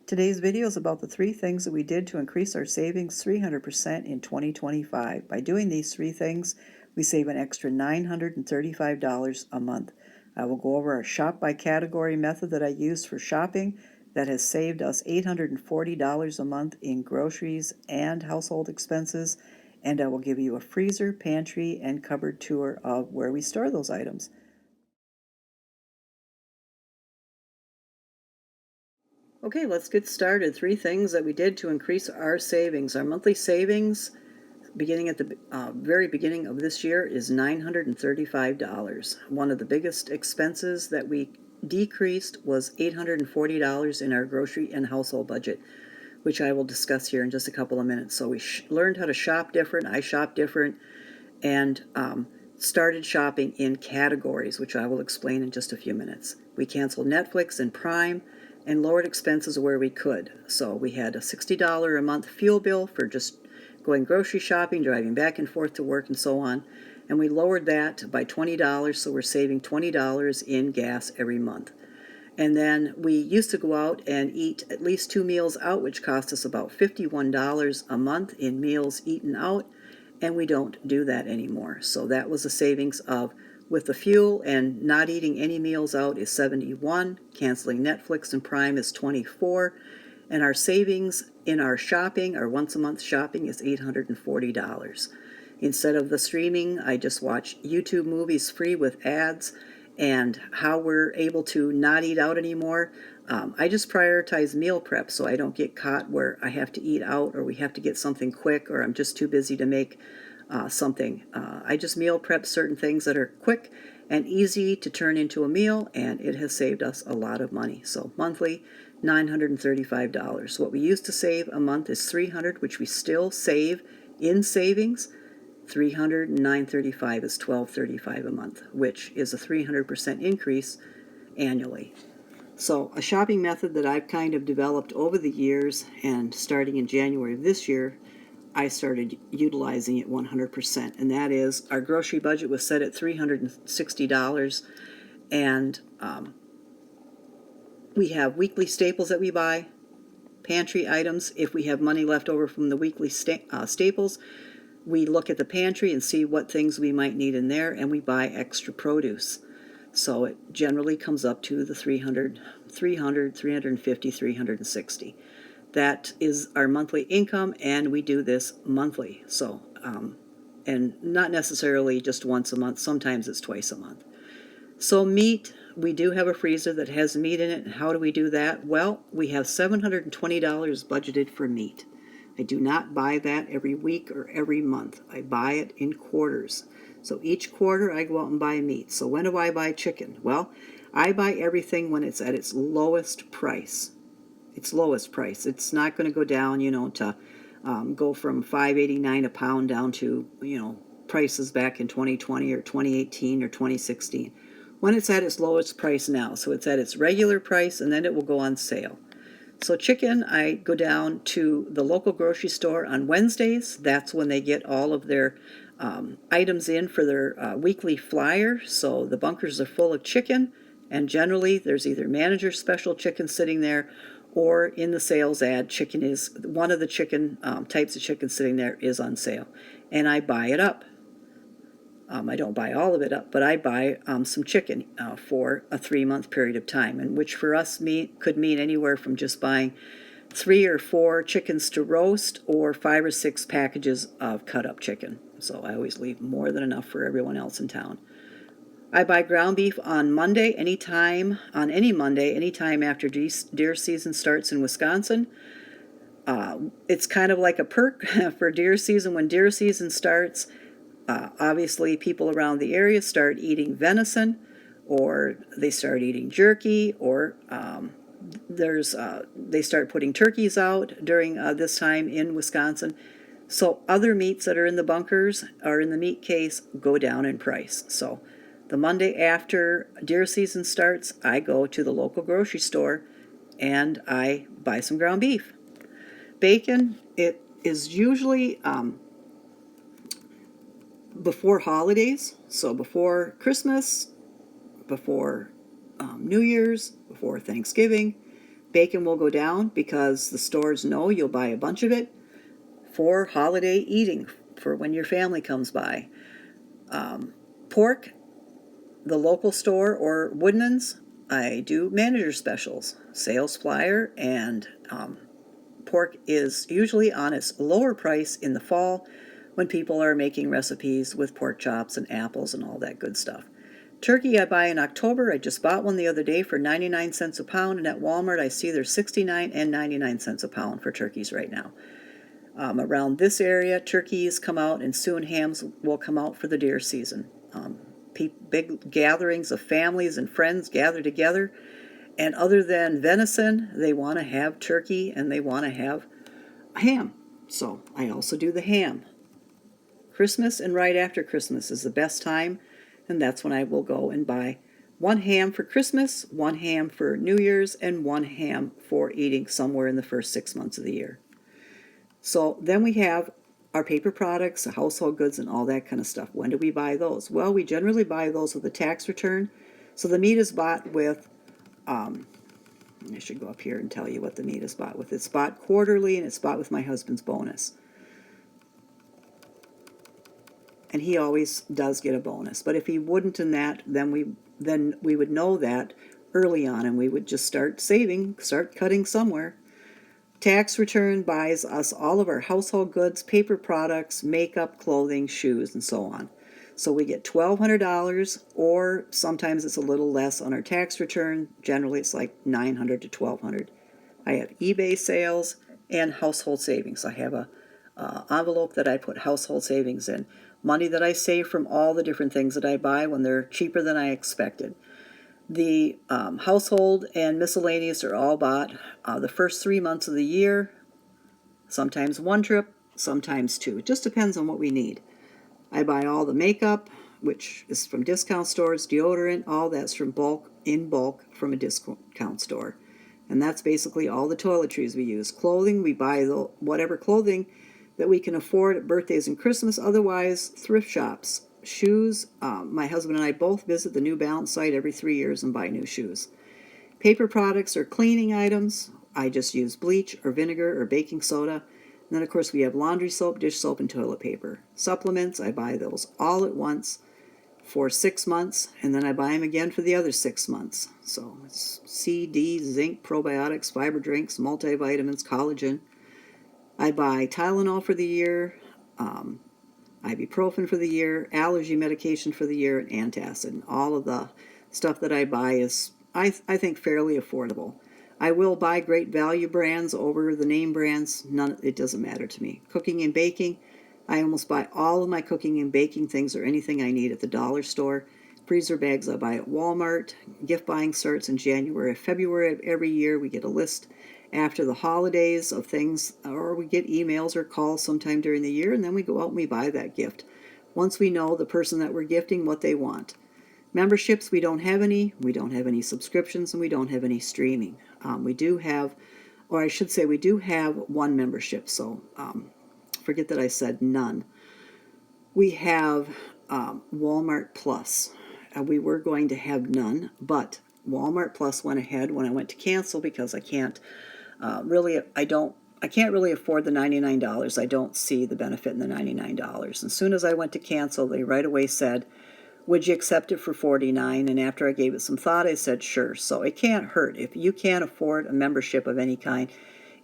Today's video is about the 3 things that we did to increase our savings 300% in 2025. By doing these 3 things, we save an extra $935 a month. I will go over our shop by category method that I used for shopping that has saved us $840 a month in groceries and household expenses, and I will give you a freezer, pantry, and cupboard tour of where we store those items. Okay, let's get started. 3 things that we did to increase our savings. Our monthly savings, beginning at the very beginning of this year, is $935. One of the biggest expenses that we decreased was $840 in our grocery and household budget, which I will discuss here in just a couple of minutes. So we learned how to shop different. I shop different, and started shopping in categories, which I will explain in just a few minutes. We canceled Netflix and Prime and lowered expenses where we could. So we had a $60 a month fuel bill for just going grocery shopping, driving back and forth to work, and so on. And we lowered that by $20, so we're saving $20 in gas every month. And then we used to go out and eat at least 2 meals out, which cost us about $51 a month in meals eaten out, and we don't do that anymore. So that was a savings of, with the fuel and not eating any meals out, is $71, canceling Netflix and Prime is $24, and our savings in our shopping, our once a month shopping, is $840. Instead of the streaming, I just watch YouTube movies free with ads. And how we're able to not eat out anymore, I just prioritize meal prep so I don't get caught where I have to eat out, or we have to get something quick, or I'm just too busy to make something. I just meal prep certain things that are quick and easy to turn into a meal, and it has saved us a lot of money. So monthly, $935. What we used to save a month is $300, which we still save in savings. 300 and 935 is $1235 a month, which is a 300% increase annually. So a shopping method that I've kind of developed over the years, and starting in January of this year, I started utilizing it 100%, and that is, our grocery budget was set at $360, and we have weekly staples that we buy, pantry items. If we have money left over from the weekly staples, we look at the pantry and see what things we might need in there, and we buy extra produce. So it generally comes up to the 300, 350, 360. That is our monthly income, and we do this monthly. So, and not necessarily just once a month. Sometimes it's twice a month. So meat, we do have a freezer that has meat in it. And how do we do that? Well, we have $720 budgeted for meat. I do not buy that every week or every month. I buy it in quarters. So each quarter I go out and buy meat. So when do I buy chicken? Well, I buy everything when it's at its lowest price. Its lowest price. It's not going to go down, to go from $5.89 a pound down to, prices back in 2020 or 2018 or 2016. When it's at its lowest price now. So it's at its regular price, and then it will go on sale. So chicken, I go down to the local grocery store on Wednesdays. That's when they get all of their items in for their weekly flyer. So the bunkers are full of chicken, and generally there's either manager special chicken sitting there, or in the sales ad, chicken is one of the chicken types of chicken sitting there is on sale, and I buy it up. I don't buy all of it up, but I buy some chicken for a 3-month period of time, and which for us could mean anywhere from just buying 3 or 4 chickens to roast, or 5 or 6 packages of cut up chicken. So I always leave more than enough for everyone else in town. I buy ground beef on Monday, anytime after deer season starts in Wisconsin. It's kind of like a perk for deer season. When deer season starts, obviously people around the area start eating venison, or they start eating jerky, or they start putting turkeys out during this time in Wisconsin. So other meats that are in the bunkers or in the meat case go down in price. So the Monday after deer season starts, I go to the local grocery store and I buy some ground beef. Bacon, it is usually before holidays, so before Christmas, before New Year's, before Thanksgiving. Bacon will go down because the stores know you'll buy a bunch of it for holiday eating, for when your family comes by. Pork, the local store or Woodman's, I do manager specials, sales flyer, and pork is usually on its lower price in the fall when people are making recipes with pork chops and apples and all that good stuff. Turkey I buy in October. I just bought one the other day for 99 cents a pound, and at Walmart I see there's 69 and 99 cents a pound for turkeys right now. Around this area, turkeys come out, and soon hams will come out for the deer season. Big gatherings of families and friends gather together, and other than venison, they want to have turkey and they want to have a ham. So I also do the ham. Christmas and right after Christmas is the best time, and that's when I will go and buy one ham for Christmas, one ham for New Year's, and one ham for eating somewhere in the first 6 months of the year. So then we have our paper products, household goods, and all that kind of stuff. When do we buy those? Well, we generally buy those with a tax return. So the meat is bought with, I should go up here and tell you what the meat is bought with. It's bought quarterly, and it's bought with my husband's bonus. And he always does get a bonus. But if he wouldn't in that, then we would know that early on, and we would just start saving, start cutting somewhere. Tax return buys us all of our household goods, paper products, makeup, clothing, shoes, and so on. So we get $1,200, or sometimes it's a little less on our tax return. Generally, it's like $900 to $1,200. I have eBay sales and household savings. I have a envelope that I put household savings in. Money that I save from all the different things that I buy when they're cheaper than I expected. The household and miscellaneous are all bought the first 3 months of the year, sometimes one trip, sometimes two. It just depends on what we need. I buy all the makeup, which is from discount stores, deodorant, all that's from in bulk from a discount store. And that's basically all the toiletries we use. Clothing, we buy whatever clothing that we can afford at birthdays and Christmas, otherwise thrift shops. Shoes, my husband and I both visit the New Balance site every 3 years and buy new shoes. Paper products or cleaning items, I just use bleach or vinegar or baking soda. And then, of course, we have laundry soap, dish soap, and toilet paper. Supplements, I buy those all at once for 6 months, and then I buy them again for the other 6 months. So it's C, D, zinc, probiotics, fiber drinks, multivitamins, collagen. I buy Tylenol for the year, ibuprofen for the year, allergy medication for the year, and antacid. And all of the stuff that I buy is, I think, fairly affordable. I will buy great value brands over the name brands. It doesn't matter to me. Cooking and baking, I almost buy all of my cooking and baking things or anything I need at the dollar store. Freezer bags I buy at Walmart. Gift buying starts in January, February of every year. We get a list after the holidays of things, or we get emails or calls sometime during the year, and then we go out and we buy that gift once we know the person that we're gifting what they want. Memberships, we don't have any. We don't have any subscriptions, and we don't have any streaming. We do have, or I should say we do have one membership, so forget that I said none. We have Walmart Plus. We were going to have none, but Walmart Plus went ahead when I went to cancel because I can't I can't really afford the $99. I don't see the benefit in the $99. As soon as I went to cancel, they right away said, would you accept it for $49? And after I gave it some thought, I said, sure. So it can't hurt. If you can't afford a membership of any kind,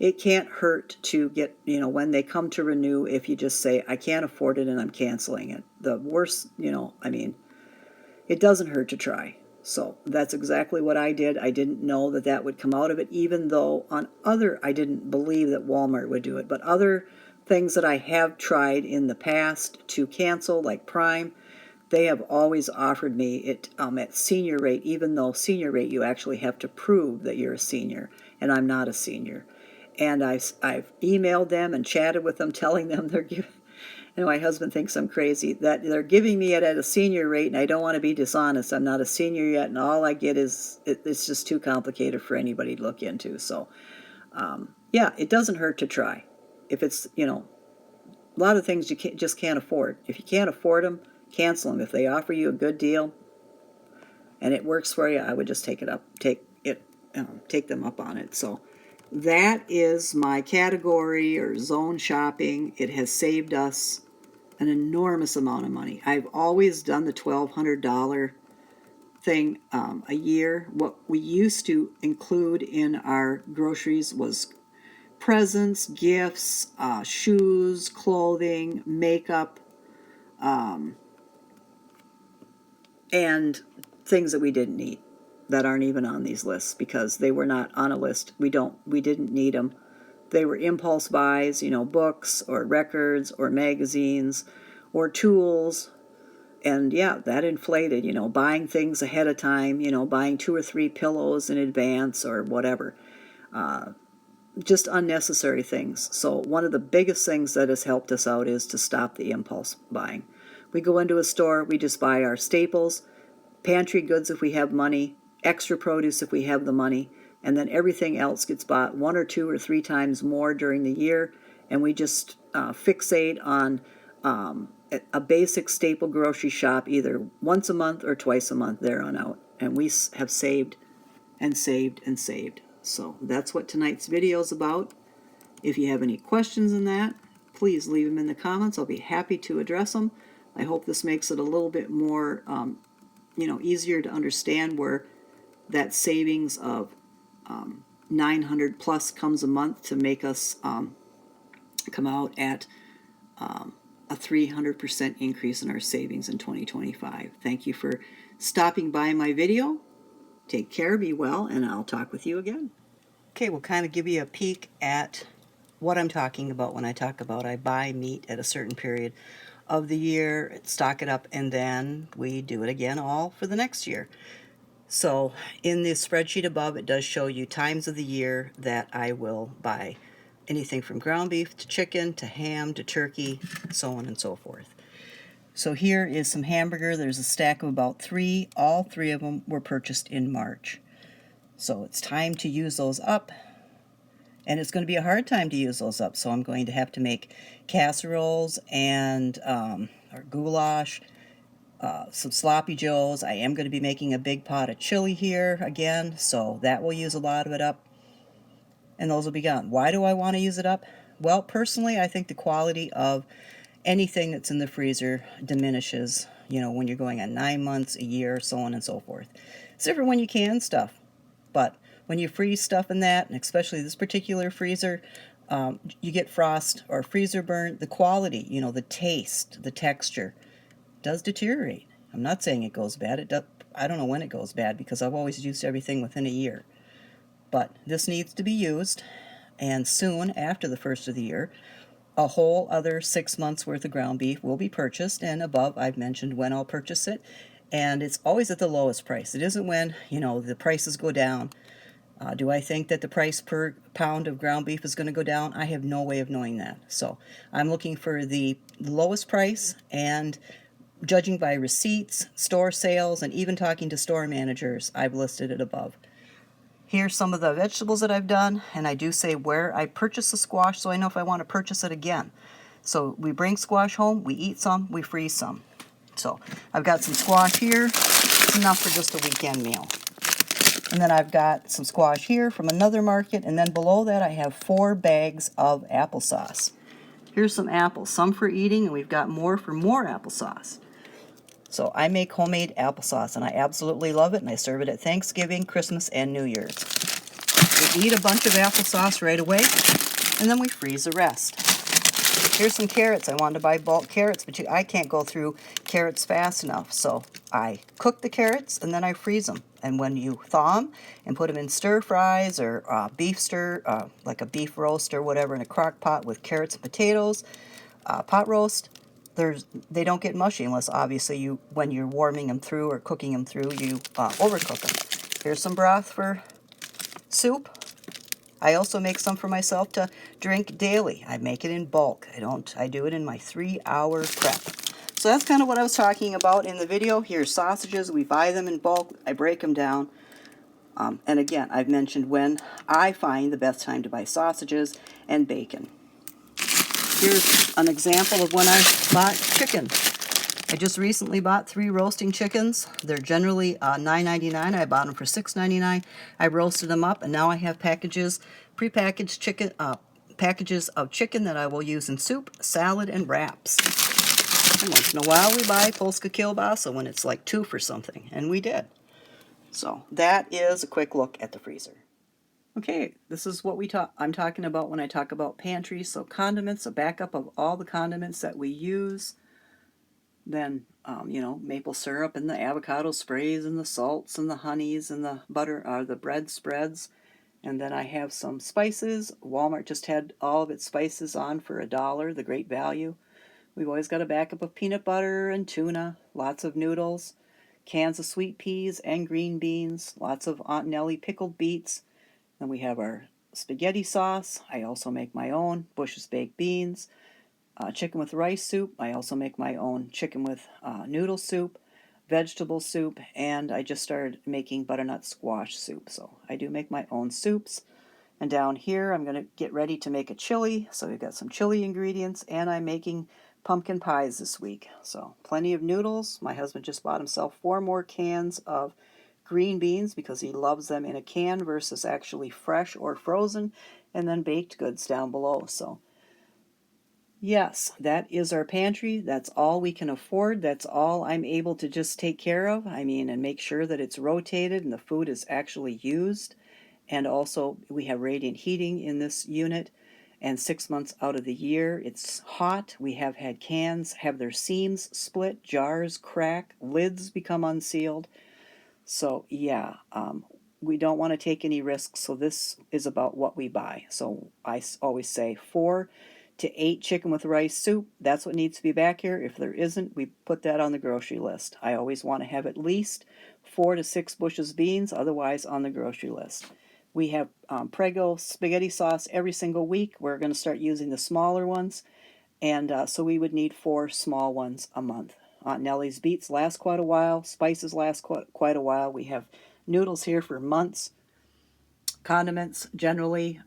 it can't hurt to get, when they come to renew, if you just say, I can't afford it and I'm canceling it. The worst, it doesn't hurt to try. So that's exactly what I did. I didn't know that would come out of it, even though I didn't believe that Walmart would do it. But other things that I have tried in the past to cancel, like Prime, they have always offered me it at senior rate, even though senior rate you actually have to prove that you're a senior, and I'm not a senior. And I've emailed them and chatted with them, telling them they're giving. And my husband thinks I'm crazy, that they're giving me it at a senior rate, and I don't want to be dishonest. I'm not a senior yet, and all I get is, it's just too complicated for anybody to look into. So, it doesn't hurt to try. If it's, a lot of things you just can't afford. If you can't afford them, cancel them. If they offer you a good deal and it works for you, I would just take it up. Take it take them up on it. So that is my category or zone shopping. It has saved us an enormous amount of money. I've always done the $1,200 thing a year. What we used to include in our groceries was presents, gifts, shoes, clothing, makeup, and things that we didn't need that aren't even on these lists because they were not on a list. We didn't need them. They were impulse buys, books or records or magazines or tools. And yeah, that inflated, buying things ahead of time, buying 2 or 3 pillows in advance or whatever. Just unnecessary things. So one of the biggest things that has helped us out is to stop the impulse buying. We go into a store, we just buy our staples, pantry goods if we have money, extra produce if we have the money, and then everything else gets bought 1 or 2 or 3 times more during the year, and we just fixate on a basic staple grocery shop either once a month or twice a month there on out, and we have saved and saved and saved. So that's what tonight's video is about. If you have any questions in that, please leave them in the comments. I'll be happy to address them. I hope this makes it a little bit more easier to understand where that savings of $900 plus comes a month to make us come out at a 300% increase in our savings in 2025. Thank you for stopping by my video. Take care, be well, and I'll talk with you again. Okay, we'll kind of give you a peek at what I'm talking about when I talk about I buy meat at a certain period of the year, stock it up, and then we do it again all for the next year. So in this spreadsheet above, it does show you times of the year that I will buy anything from ground beef to chicken to ham to turkey, so on and so forth. So here is some hamburger. There's a stack of about 3. All 3 of them were purchased in March. So it's time to use those up. And it's going to be a hard time to use those up. So I'm going to have to make casseroles and or goulash, some sloppy joes. I am going to be making a big pot of chili here again. So that will use a lot of it up. And those will be gone. Why do I want to use it up? Well, personally, I think the quality of anything that's in the freezer diminishes, when you're going on 9 months, a year, so on and so forth. It's different when you can stuff. But when you freeze stuff in that, and especially this particular freezer, you get frost or freezer burn. The quality, the taste, the texture does deteriorate. I'm not saying it goes bad. I don't know when it goes bad because I've always used everything within a year. But this needs to be used, and soon after the first of the year, a whole other 6 months worth of ground beef will be purchased, and above I've mentioned when I'll purchase it, and it's always at the lowest price. It isn't when, the prices go down. Do I think that the price per pound of ground beef is going to go down? I have no way of knowing that. So I'm looking for the lowest price, and judging by receipts, store sales, and even talking to store managers, I've listed it above. Here's some of the vegetables that I've done, and I do say where I purchased the squash so I know if I want to purchase it again. So we bring squash home, we eat some, we freeze some. So I've got some squash here. It's enough for just a weekend meal. And then I've got some squash here from another market, and then below that I have 4 bags of applesauce. Here's some apples, some for eating, and we've got more for more applesauce. So I make homemade applesauce, and I absolutely love it, and I serve it at Thanksgiving, Christmas, and New Year's. We eat a bunch of applesauce right away, and then we freeze the rest. Here's some carrots. I wanted to buy bulk carrots, but I can't go through carrots fast enough, so I cook the carrots, and then I freeze them. And when you thaw them and put them in stir fries or beef stir, like a beef roast or whatever in a crock pot with carrots and potatoes, pot roast, they don't get mushy unless obviously when you're warming them through or cooking them through, you overcook them. Here's some broth for soup. I also make some for myself to drink daily. I make it in bulk. I do it in my 3-hour prep. So that's kind of what I was talking about in the video. Here's sausages. We buy them in bulk. I break them down. And again, I've mentioned when I find the best time to buy sausages and bacon. Here's an example of when I bought chicken. I just recently bought 3 roasting chickens. They're generally $9.99. I bought them for $6.99. I roasted them up, and now I have prepackaged chicken, packages of chicken that I will use in soup, salad, and wraps. And once in a while we buy Polska kielbasa when it's like 2 for something, and we did. So that is a quick look at the freezer. Okay, this is what I'm talking about when I talk about pantry. So condiments, a backup of all the condiments that we use. Then, maple syrup and the avocado sprays and the salts and the honeys and the butter, the bread spreads. And then I have some spices. Walmart just had all of its spices on for $1, the great value. We've always got a backup of peanut butter and tuna, lots of noodles, cans of sweet peas and green beans, lots of Aunt Nellie pickled beets. Then we have our spaghetti sauce. I also make my own. Bush's baked beans. Chicken with rice soup. I also make my own chicken with noodle soup, vegetable soup, and I just started making butternut squash soup. So I do make my own soups. And down here I'm going to get ready to make a chili. So we've got some chili ingredients, and I'm making pumpkin pies this week. So plenty of noodles. My husband just bought himself 4 more cans of green beans because he loves them in a can versus actually fresh or frozen, and then baked goods down below. So yes, that is our pantry. That's all we can afford. That's all I'm able to just take care of. And make sure that it's rotated and the food is actually used. And also, we have radiant heating in this unit. And 6 months out of the year, it's hot. We have had cans have their seams split, jars crack, lids become unsealed. So, yeah, we don't want to take any risks. So this is about what we buy. So I always say 4 to 8 chicken with rice soup. That's what needs to be back here. If there isn't, we put that on the grocery list. I always want to have at least 4 to 6 Bush's beans, otherwise on the grocery list. We have Prego spaghetti sauce every single week. We're going to start using the smaller ones, and so we would need 4 small ones a month. Aunt Nellie's beets last quite a while. Spices last quite a while. We have noodles here for months. Condiments, generally,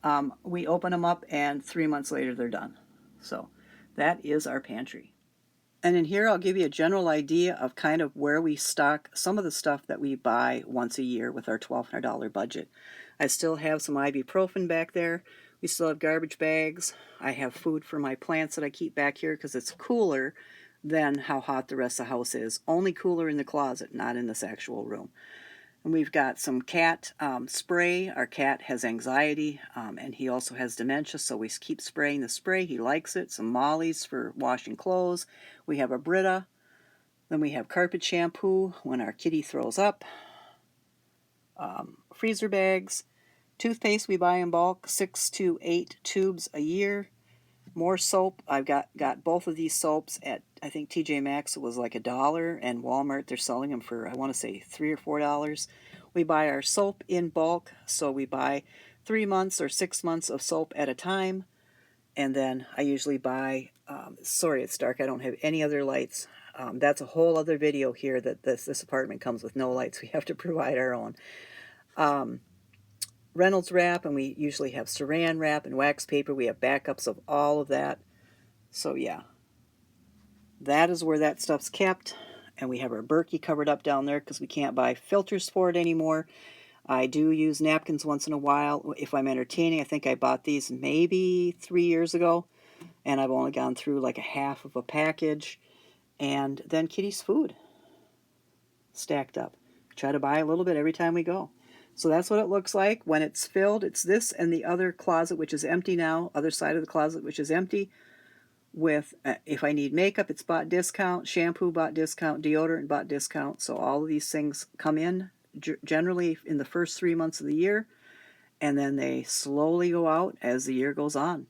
we open them up and 3 months later they're done. So that is our pantry. And in here I'll give you a general idea of kind of where we stock some of the stuff that we buy once a year with our $1,200 budget. I still have some ibuprofen back there. We still have garbage bags. I have food for my plants that I keep back here because it's cooler than how hot the rest of the house is. Only cooler in the closet, not in this actual room. And we've got some cat spray. Our cat has anxiety, and he also has dementia, so we keep spraying the spray. He likes it. Some Molly's for washing clothes. We have a Brita. Then we have carpet shampoo when our kitty throws up. Freezer bags. Toothpaste we buy in bulk, 6 to 8 tubes a year. More soap. I've got both of these soaps at, I think TJ Maxx it was like $1, and Walmart they're selling them for, I want to say $3 or $4. We buy our soap in bulk, so we buy 3 months or 6 months of soap at a time, and then I usually buy, sorry it's dark, I don't have any other lights. That's a whole other video here that this apartment comes with no lights. We have to provide our own. Reynolds wrap, and we usually have saran wrap and wax paper. We have backups of all of that. So yeah, that is where that stuff's kept. And we have our Berkey covered up down there because we can't buy filters for it anymore. I do use napkins once in a while if I'm entertaining. I think I bought these maybe 3 years ago, and I've only gone through like a half of a package. And then Kitty's food stacked up. Try to buy a little bit every time we go. So that's what it looks like. When it's filled, it's this and the other closet, which is empty now, other side of the closet, which is empty, with, if I need makeup, it's bought discount, shampoo bought discount, deodorant bought discount. So all of these things come in generally in the first 3 months of the year, and then they slowly go out as the year goes on.